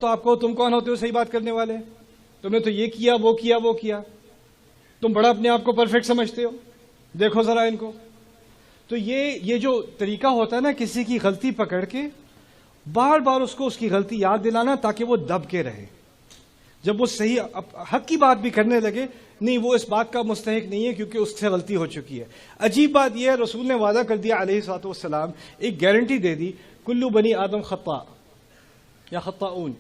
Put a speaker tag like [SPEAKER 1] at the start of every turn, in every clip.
[SPEAKER 1] تو آپ کو تم کون ہوتے ہو صحیح بات کرنے والے؟ تم نے تو یہ کیا وہ کیا وہ کیا، تم بڑا اپنے آپ کو پرفیکٹ سمجھتے ہو، دیکھو ذرا ان کو۔ تو یہ جو طریقہ ہوتا ہے نا کسی کی غلطی پکڑ کے بار بار اس کو اس کی غلطی یاد دلانا تاکہ وہ دب کے رہے، جب وہ صحیح حق کی بات بھی کرنے لگے نہیں وہ اس بات کا مستحق نہیں ہے کیونکہ اس سے غلطی ہو چکی ہے۔ عجیب بات یہ ہے رسول نے وعدہ کر دیا علیہ الصلوۃ والسلام، ایک گارنٹی دے دی، کلو بنی آدم خطاء یا خطاؤن،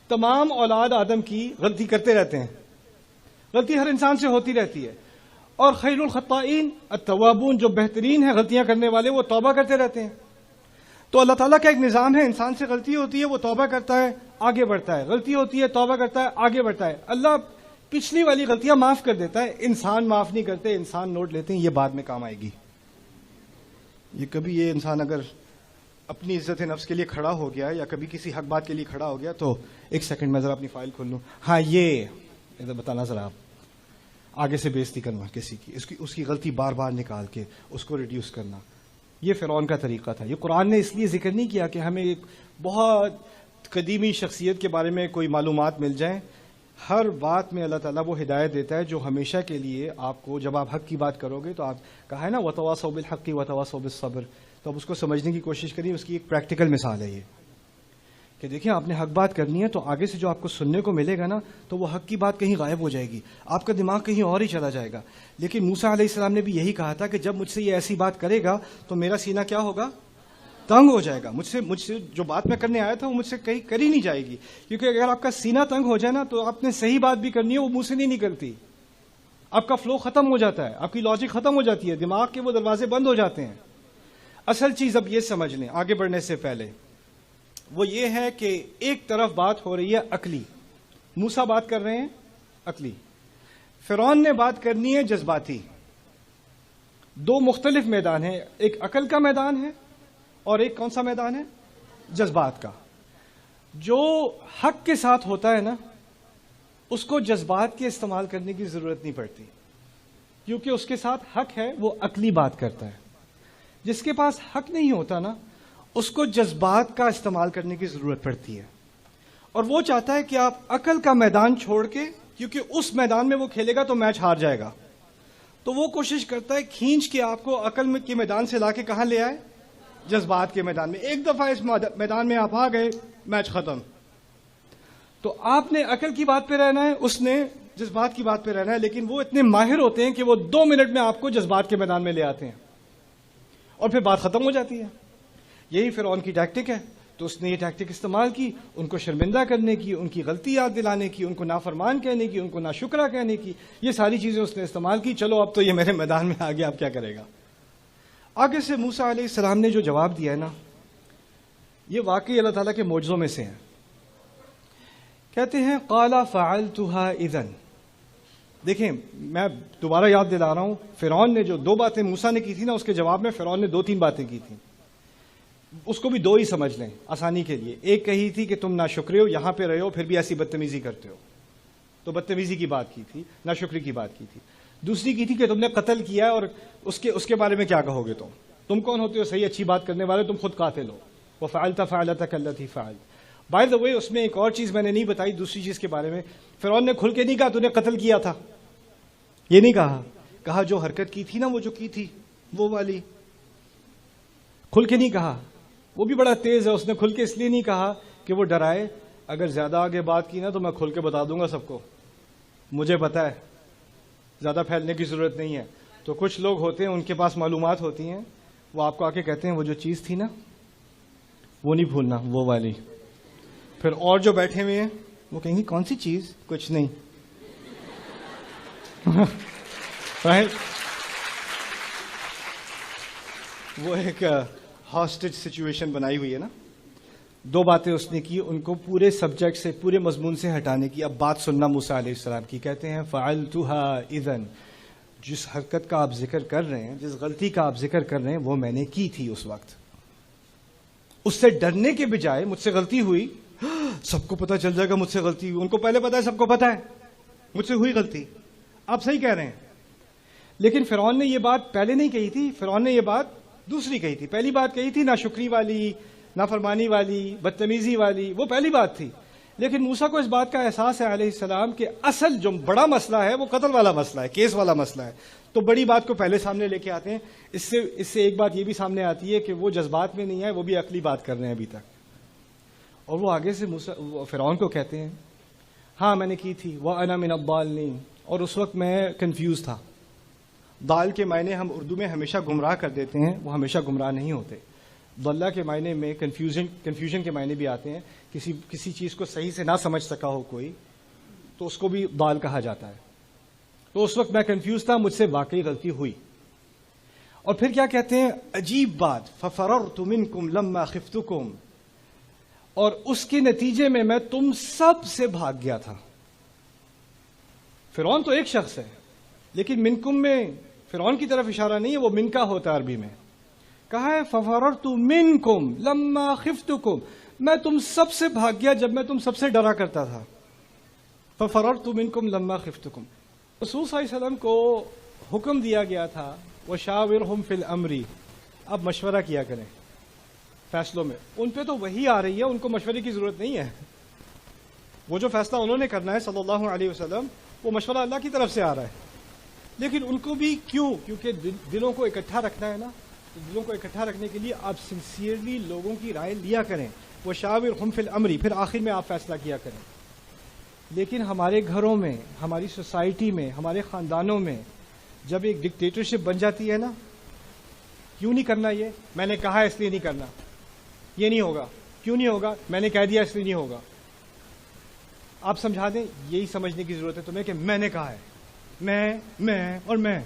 [SPEAKER 1] تمام اولاد آدم کی غلطی کرتے رہتے ہیں، غلطی ہر انسان سے ہوتی رہتی ہے، اور خیر الخطائین التوابون، جو بہترین ہیں غلطیاں کرنے والے وہ توبہ کرتے رہتے ہیں۔ تو اللہ تعالیٰ کا ایک نظام ہے، انسان سے غلطی ہوتی ہے وہ توبہ کرتا ہے آگے بڑھتا ہے، غلطی ہوتی ہے توبہ کرتا ہے آگے بڑھتا ہے، اللہ پچھلی والی غلطیاں معاف کر دیتا ہے، انسان معاف نہیں کرتے، انسان نوٹ لیتے ہیں، یہ بعد میں کام آئے گی۔ یہ کبھی یہ انسان اگر اپنی عزت نفس کے لیے کھڑا ہو گیا یا کبھی کسی حق بات کے لیے کھڑا ہو گیا تو ایک سیکنڈ میں ذرا اپنی فائل کھول لوں، ہاں یہ ادھر بتانا ذرا، آپ آگے سے بےزتی کرنا کسی کی، اس کی غلطی بار بار نکال کے اس کو ریڈیوس کرنا، یہ فرعون کا طریقہ تھا۔ یہ قرآن نے اس لیے ذکر نہیں کیا کہ ہمیں ایک بہت قدیمی شخصیت کے بارے میں کوئی معلومات مل جائیں، ہر بات میں اللہ تعالیٰ وہ ہدایت دیتا ہے جو ہمیشہ کے لیے آپ کو، جب آپ حق کی بات کرو گے تو آپ کہا ہے نا وَتَوَاصَوْا بِالْحَقِّ وَتَوَاصَوْا بِالصَّبْرِ، تو اب اس کو سمجھنے کی کوشش کریے، اس کی ایک پریکٹیکل مثال ہے یہ کہ دیکھیں آپ نے حق بات کرنی ہے تو آگے سے جو آپ کو سننے کو ملے گا نا تو وہ حق کی بات کہیں غائب ہو جائے گی، آپ کا دماغ کہیں اور ہی چلا جائے گا۔ لیکن موسیٰ علیہ السلام نے بھی یہی کہا تھا کہ جب مجھ سے یہ ایسی بات کرے گا تو میرا سینہ کیا ہوگا؟ تنگ ہو جائے گا، مجھ سے جو بات میں کرنے آیا تھا وہ مجھ سے کہیں کری نہیں جائے گی، کیونکہ اگر آپ کا سینہ تنگ ہو جائے نا تو آپ نے صحیح بات بھی کرنی ہے وہ منہ سے نہیں نکلتی، آپ کا فلو ختم ہو جاتا ہے، آپ کی لاجک ختم ہو جاتی ہے، دماغ کے وہ دروازے بند ہو جاتے ہیں۔ اصل چیز اب یہ سمجھ لیں آگے بڑھنے سے پہلے، وہ یہ ہے کہ ایک طرف بات ہو رہی ہے عقلی، موسیٰ بات کر رہے ہیں عقلی، فرعون نے بات کرنی ہے جذباتی۔ دو مختلف میدان ہیں، ایک عقل کا میدان ہے اور ایک کون سا میدان ہے؟ جذبات کا۔ جو حق کے ساتھ ہوتا ہے نا اس کو جذبات کے استعمال کرنے کی ضرورت نہیں پڑتی، کیونکہ اس کے ساتھ حق ہے، وہ عقلی بات کرتا ہے۔ جس کے پاس حق نہیں ہوتا نا اس کو جذبات کا استعمال کرنے کی ضرورت پڑتی ہے، اور وہ چاہتا ہے کہ آپ عقل کا میدان چھوڑ کے، کیونکہ اس میدان میں وہ کھیلے گا تو میچ ہار جائے گا، تو وہ کوشش کرتا ہے کھینچ کے آپ کو عقل کے میدان سے لا کے کہاں لے آئے؟ جذبات کے میدان میں۔ ایک دفعہ اس میدان میں آپ آ گئے میچ ختم۔ تو آپ نے عقل کی بات پہ رہنا ہے، اس نے جذبات کی بات پہ رہنا ہے، لیکن وہ اتنے ماہر ہوتے ہیں کہ وہ 2 منٹ میں آپ کو جذبات کے میدان میں لے آتے ہیں اور پھر بات ختم ہو جاتی ہے۔ یہی فرعون کی ٹیکٹک ہے، تو اس نے یہ ٹیکٹک استعمال کی، ان کو شرمندہ کرنے کی، ان کی غلطی یاد دلانے کی، ان کو نافرمان کہنے کی، ان کو ناشکرہ کہنے کی، یہ ساری چیزیں اس نے استعمال کی۔ چلو اب تو یہ میرے میدان میں آ گیا، اب کیا کرے گا؟ آگے سے موسیٰ علیہ السلام نے جو جواب دیا ہے نا یہ واقعی اللہ تعالیٰ کے معجزوں میں سے ہیں۔ کہتے ہیں قال فعلتها اذا، دیکھیں میں دوبارہ یاد دلا رہا ہوں، فرعون نے جو 2 باتیں موسیٰ نے کی تھی نا اس کے جواب میں فرعون نے 2-3 باتیں کی تھیں، اس کو بھی 2 ہی سمجھ لیں آسانی کے لیے۔ ایک کہی تھی کہ تم ناشکرے ہو، یہاں پہ رہے ہو پھر بھی ایسی بدتمیزی کرتے ہو، تو بدتمیزی کی بات کی تھی، ناشکری کی بات کی تھی۔ دوسری کی تھی کہ تم نے قتل کیا ہے اور اس کے بارے میں کیا کہو گے؟ تم کون ہوتے ہو صحیح اچھی بات کرنے والے؟ تم خود قاتل ہو۔ وَفَعَلْتَ فَعْلَتَكَ الَّتِي فَعَلْتَ۔ بائی دا وے اس میں ایک اور چیز میں نے نہیں بتائی دوسری چیز کے بارے میں، فرعون نے کھل کے نہیں کہا تو نے قتل کیا تھا، یہ نہیں کہا جو حرکت کی تھی نا وہ جو کی تھی وہ والی، کھل کے نہیں کہا۔ وہ بھی بڑا تیز ہے، اس نے کھل کے اس لیے نہیں کہا کہ وہ ڈرائے، اگر زیادہ آگے بات کی نا تو میں کھل کے بتا دوں گا سب کو، مجھے پتا ہے، زیادہ پھیلنے کی ضرورت نہیں ہے۔ تو کچھ لوگ ہوتے ہیں ان کے پاس معلومات ہوتی ہیں، وہ آپ کو آ کے کہتے ہیں وہ جو چیز تھی نا وہ نہیں بھولنا، وہ والی۔ پھر اور جو بیٹھے ہوئے ہیں وہ کہیں گے کون سی چیز؟ کچھ نہیں۔ وہ ایک ہاسٹیج سچویشن بنائی ہوئی ہے نا۔ 2 باتیں اس نے کی، ان کو پورے سبجیکٹ سے، پورے مضمون سے ہٹانے کی۔ اب بات سننا موسیٰ علیہ السلام کی، کہتے ہیں فعلتها اذن، جس حرکت کا آپ ذکر کر رہے ہیں، جس غلطی کا آپ ذکر کر رہے ہیں وہ میں نے کی تھی اس وقت۔ اس سے ڈرنے کے بجائے مجھ سے غلطی ہوئی، سب کو پتہ چل جائے گا مجھ سے غلطی ہوئی، ان کو پہلے پتا ہے، سب کو پتا ہے مجھ سے ہوئی غلطی، آپ صحیح کہہ رہے ہیں۔ لیکن فرعون نے یہ بات پہلے نہیں کہی تھی، فرعون نے یہ بات دوسری کہی تھی۔ پہلی بات کہی تھی ناشکری والی، نافرمانی والی، بدتمیزی والی، وہ پہلی بات تھی۔ لیکن موسیٰ کو اس بات کا احساس ہے علیہ السلام کہ اصل جو بڑا مسئلہ ہے وہ قتل والا مسئلہ ہے، کیس والا مسئلہ ہے. تو بڑی بات کو پہلے سامنے لے کے آتے ہیں. اس سے ایک بات یہ بھی سامنے آتی ہے کہ وہ جذبات میں نہیں ہے، وہ بھی عقلی بات کر رہے ہیں ابھی تک. اور وہ آگے سے فرعون کو کہتے ہیں ہاں میں نے کی تھی، وَأَنَا مِنَ الضَّالِّينَ، اور اس وقت میں کنفیوز تھا. ضال کے معنی ہم اردو میں ہمیشہ گمراہ کر دیتے ہیں، وہ ہمیشہ گمراہ نہیں ہوتے. ضلع کے معنی میں کنفیوژن کے معنی بھی آتے ہیں. کسی چیز کو صحیح سے نہ سمجھ سکا ہو کوئی تو اس کو بھی ضال کہا جاتا ہے. تو اس وقت میں کنفیوز تھا، مجھ سے واقعی غلطی ہوئی. اور پھر کیا کہتے ہیں، عجیب بات، فَفَرَرْتُ مِنْكُمْ لَمَّا خِفْتُكُمْ، اور اس کے نتیجے میں تم سب سے بھاگ گیا تھا. فرعون تو ایک شخص ہے، لیکن منکم میں فرعون کی طرف اشارہ نہیں ہے، وہ من کا ہوتا ہے عربی میں. کہا ہے فَفَرَرْتُ مِنْكُمْ لَمَّا خِفْتُكُمْ، میں تم سب سے بھاگ گیا جب میں تم سب سے ڈرا کرتا تھا. فَفَرَرْتُ مِنْكُمْ لَمَّا خِفْتُكُمْ. رسول صلی اللہ علیہ وسلم کو حکم دیا گیا تھا وَشَاوِرْهُمْ فِي الْأَمْرِ، اب مشورہ کیا کریں فیصلوں میں. ان پہ تو وحی آ رہی ہے، ان کو مشورے کی ضرورت نہیں ہے. وہ جو فیصلہ انہوں نے کرنا ہے صلی اللہ علیہ وسلم، وہ مشورہ اللہ کی طرف سے آ رہا ہے. لیکن ان کو بھی کیونکہ دلوں کو اکٹھا رکھنا ہے نا، تو دلوں کو اکٹھا رکھنے کے لیے آپ سنسیئرلی لوگوں کی رائے لیا کریں. وَشَاوِرْهُمْ فِي الْأَمْرِ، پھر آخر میں آپ فیصلہ کیا کریں. لیکن ہمارے گھروں میں، ہماری سوسائٹی میں، ہمارے خاندانوں میں جب ایک ڈکٹیٹرشپ بن جاتی ہے نا، کیوں نہیں کرنا، یہ میں نے کہا اس لیے نہیں کرنا، یہ نہیں ہوگا، کیوں نہیں ہوگا، میں نے کہہ دیا اس لیے نہیں ہوگا. آپ سمجھا دیں، یہی سمجھنے کی ضرورت ہے تمہیں کہ میں نے کہا ہے، میں اور میں.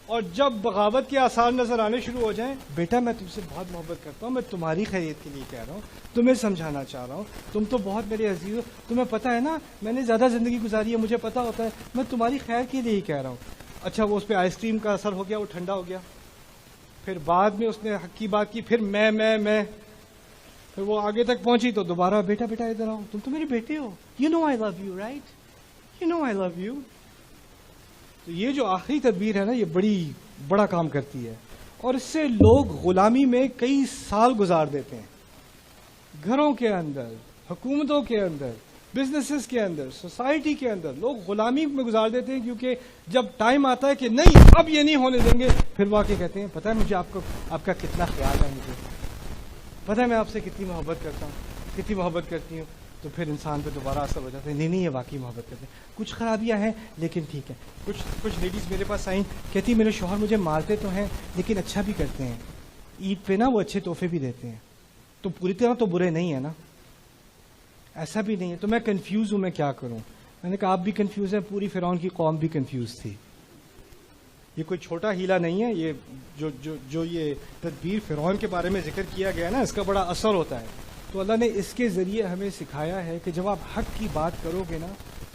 [SPEAKER 1] اور جب بغاوت کے آثار نظر آنے شروع ہو جائیں، بیٹا میں تم سے بہت محبت کرتا ہوں، میں تمہاری خیریت کے لیے کہہ رہا ہوں، تمہیں سمجھانا چاہ رہا ہوں، تم تو بہت میرے عزیز ہو، تمہیں پتہ ہے نا میں نے زیادہ زندگی گزاری ہے، مجھے پتہ ہوتا ہے، میں تمہاری خیر کے لیے ہی کہہ رہا ہوں. اچھا وہ اس پہ آئس کریم کا اثر ہو گیا، وہ ٹھنڈا ہو گیا، پھر بعد میں اس نے حق کی بات کی، پھر میں پھر وہ آگے تک پہنچی تو دوبارہ بیٹا ادھر آؤ، تم تو میری بیٹی ہو، you know I love you, right, you know I love you. تو یہ جو آخری تدبیر ہے نا، یہ بڑا کام کرتی ہے. اور اس سے لوگ غلامی میں کئی سال گزار دیتے ہیں، گھروں کے اندر، حکومتوں کے اندر، بزنسز کے اندر، سوسائٹی کے اندر لوگ غلامی میں گزار دیتے ہیں. کیونکہ جب ٹائم آتا ہے کہ نہیں اب یہ نہیں ہونے دیں گے، پھر وہ آ کے کہتے ہیں پتہ ہے مجھے آپ کا کتنا خیال ہے، مجھے پتہ ہے میں آپ سے کتنی محبت کرتا ہوں، کتنی محبت کرتی ہوں. تو پھر انسان پہ دوبارہ اثر ہو جاتا ہے، نہیں یہ واقعی محبت کرتے ہیں. کچھ خرابیاں ہیں لیکن ٹھیک ہے. کچھ لیڈیز میرے پاس آئیں، کہتی میرے شوہر مجھے مارتے تو ہیں لیکن اچھا بھی کرتے ہیں، عید پہ نا وہ اچھے تحفے بھی دیتے ہیں، تو پوری طرح تو برے نہیں ہیں نا، ایسا بھی نہیں ہے. تو میں کنفیوز ہوں، میں کیا کروں. میں نے کہا آپ بھی کنفیوز ہیں، پوری فرعون کی قوم بھی کنفیوز تھی. یہ کوئی چھوٹا ہیلا نہیں ہے. یہ جو یہ تدبیر فرعون کے بارے میں ذکر کیا گیا ہے نا، اس کا بڑا اثر ہوتا ہے. تو اللہ نے اس کے ذریعے ہمیں سکھایا ہے کہ جب آپ حق کی بات کرو گے نا،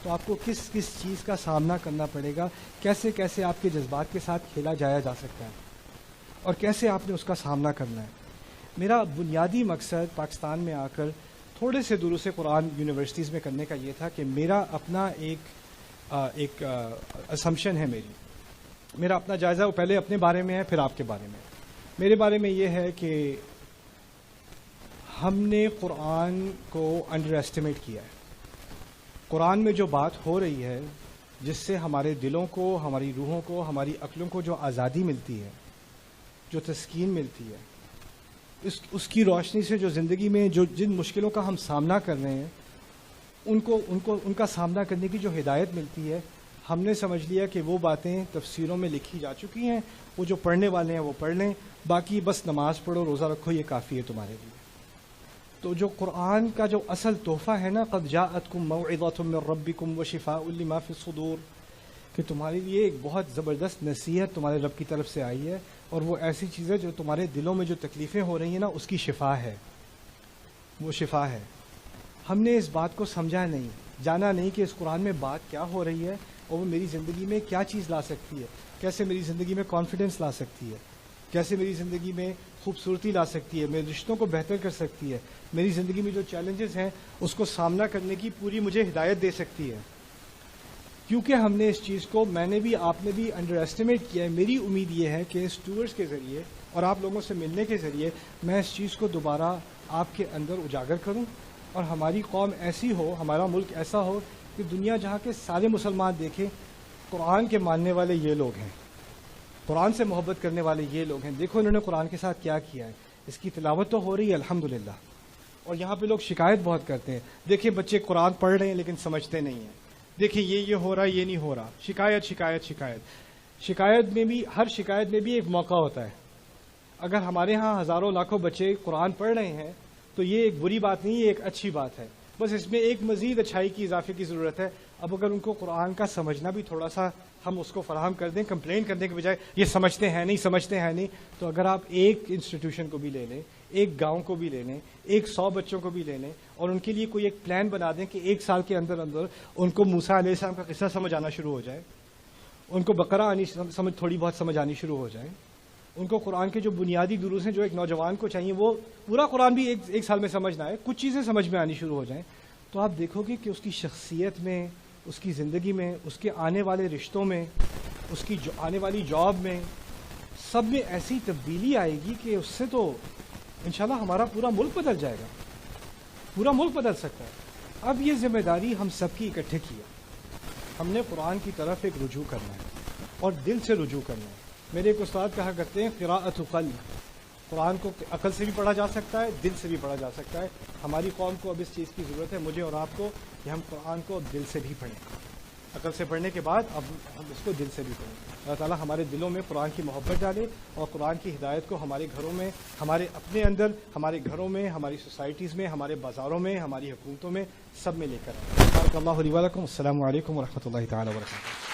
[SPEAKER 1] تو آپ کو کس چیز کا سامنا کرنا پڑے گا، کیسے آپ کے جذبات کے ساتھ کھیلا جایا جا سکتا ہے، اور کیسے آپ نے اس کا سامنا کرنا ہے. میرا بنیادی مقصد پاکستان میں آ کر تھوڑے سے دروس قرآن یونیورسٹیز میں کرنے کا یہ تھا کہ میرا اپنا ایک اسمپشن ہے، میرا اپنا جائزہ، وہ پہلے اپنے بارے میں ہے پھر آپ کے بارے میں. میرے بارے میں یہ ہے کہ ہم نے قرآن کو انڈر ایسٹیمیٹ کیا ہے. قرآن میں جو بات ہو رہی ہے، جس سے ہمارے دلوں کو، ہماری روحوں کو، ہماری عقلوں کو جو آزادی ملتی ہے، جو تسکین ملتی ہے، اس کی روشنی سے جو زندگی میں جن مشکلوں کا ہم سامنا کر رہے ہیں، ان کا سامنا کرنے کی جو ہدایت ملتی ہے، ہم نے سمجھ لیا کہ وہ باتیں تفسیروں میں لکھی جا چکی ہیں. وہ جو پڑھنے والے ہیں وہ پڑھ لیں، باقی بس نماز پڑھو، روزہ رکھو، یہ کافی ہے تمہارے لیے. تو جو قرآن کا جو اصل تحفہ ہے نا، قد جاءتکم موعظۃ من ربکم وشفاء لما فی الصدور، کہ تمہارے لیے ایک بہت زبردست نصیحت تمہارے رب کی طرف سے آئی ہے، اور وہ ایسی چیز ہے جو تمہارے دلوں میں جو تکلیفیں ہو رہی ہیں نا، اس کی شفا ہے، وہ شفا ہے. ہم نے اس بات کو سمجھا نہیں، جانا نہیں کہ اس قرآن میں بات کیا ہو رہی ہے، اور وہ میری زندگی میں کیا چیز لا سکتی ہے، کیسے میری زندگی میں کانفیڈنس لا سکتی ہے، کیسے میری زندگی میں خوبصورتی لا سکتی ہے، میرے رشتوں کو بہتر کر سکتی ہے، میری زندگی میں جو چیلنجز ہیں اس کو سامنا کرنے کی پوری مجھے ہدایت دے سکتی ہے. کیونکہ ہم نے اس چیز کو، میں نے بھی، آپ نے بھی انڈر ایسٹیمیٹ کیا ہے. میری امید یہ ہے کہ اس ٹورز کے ذریعے اور آپ لوگوں سے ملنے کے ذریعے میں اس چیز کو دوبارہ آپ کے اندر اجاگر کروں، اور ہماری قوم ایسی ہو، ہمارا ملک ایسا ہو کہ دنیا جہاں کے سارے مسلمان دیکھیں قرآن کے ماننے والے یہ لوگ ہیں، قرآن سے محبت کرنے والے یہ لوگ ہیں، دیکھو انہوں نے قرآن کے ساتھ کیا کیا ہے، اس کی تلاوت تو ہو رہی ہے الحمدللہ۔ اور یہاں پہ لوگ شکایت بہت کرتے ہیں، دیکھیں بچے قرآن پڑھ رہے ہیں لیکن سمجھتے نہیں ہیں، دیکھیں یہ ہو رہا ہے، یہ نہیں ہو رہا، شکایت شکایت شکایت۔ شکایت میں بھی، ہر شکایت میں بھی ایک موقع ہوتا ہے۔ اگر ہمارے ہاں ہزاروں لاکھوں بچے قرآن پڑھ رہے ہیں تو یہ ایک بری بات نہیں، یہ ایک اچھی بات ہے، بس اس میں ایک مزید اچھائی کی، اضافے کی ضرورت ہے۔ اب اگر ان کو قرآن کا سمجھنا بھی تھوڑا سا ہم اس کو فراہم کر دیں، کمپلین کرنے کے بجائے یہ سمجھتے ہیں نہیں سمجھتے ہیں نہیں، تو اگر آپ ایک انسٹیٹیوشن کو بھی لے لیں، ایک گاؤں کو بھی لے لیں، 100 بچوں کو بھی لے لیں اور ان کے لیے کوئی ایک پلان بنا دیں کہ 1 سال کے اندر اندر ان کو موسیٰ علیہ السلام کا قصہ سمجھ آنا شروع ہو جائے، ان کو بقرہ تھوڑی بہت سمجھ آنی شروع ہو جائے، ان کو قرآن کے جو بنیادی دروس ہیں جو ایک نوجوان کو چاہیے وہ پورا قرآن بھی ایک سال میں سمجھنا ہے، کچھ چیزیں سمجھ میں آنی شروع ہو جائیں، تو آپ دیکھو گے کہ اس کی شخصیت میں، اس کی زندگی میں، اس کے آنے والے رشتوں میں، اس کی آنے والی جاب میں، سب میں ایسی تبدیلی آئے گی کہ اس سے تو انشاءاللہ ہمارا پورا ملک بدل جائے گا، پورا ملک بدل سکتا ہے۔ اب یہ ذمہ داری ہم سب کی اکٹھے کی ہے، ہم نے قرآن کی طرف ایک رجوع کرنا ہے اور دل سے رجوع کرنا ہے۔ میرے ایک استاد کہا کرتے ہیں قراءۃ قلب، قرآن کو عقل سے بھی پڑھا جا سکتا ہے، دل سے بھی پڑھا جا سکتا ہے۔ ہماری قوم کو اب اس چیز کی ضرورت ہے، مجھے اور آپ کو، کہ ہم قرآن کو اب دل سے بھی پڑھیں، عقل سے پڑھنے کے بعد اب ہم اس کو دل سے بھی پڑھیں۔ اللہ تعالیٰ ہمارے دلوں میں قرآن کی محبت ڈالے اور قرآن کی ہدایت کو ہمارے گھروں میں، ہمارے اپنے اندر، ہمارے گھروں میں، ہماری سوسائٹیز میں، ہمارے بازاروں میں، ہماری حکومتوں میں، سب میں لے کر آئے۔ بارک اللہ لی و لکم۔ السلام علیکم ورحمۃ اللہ تعالیٰ وبرکاتہ۔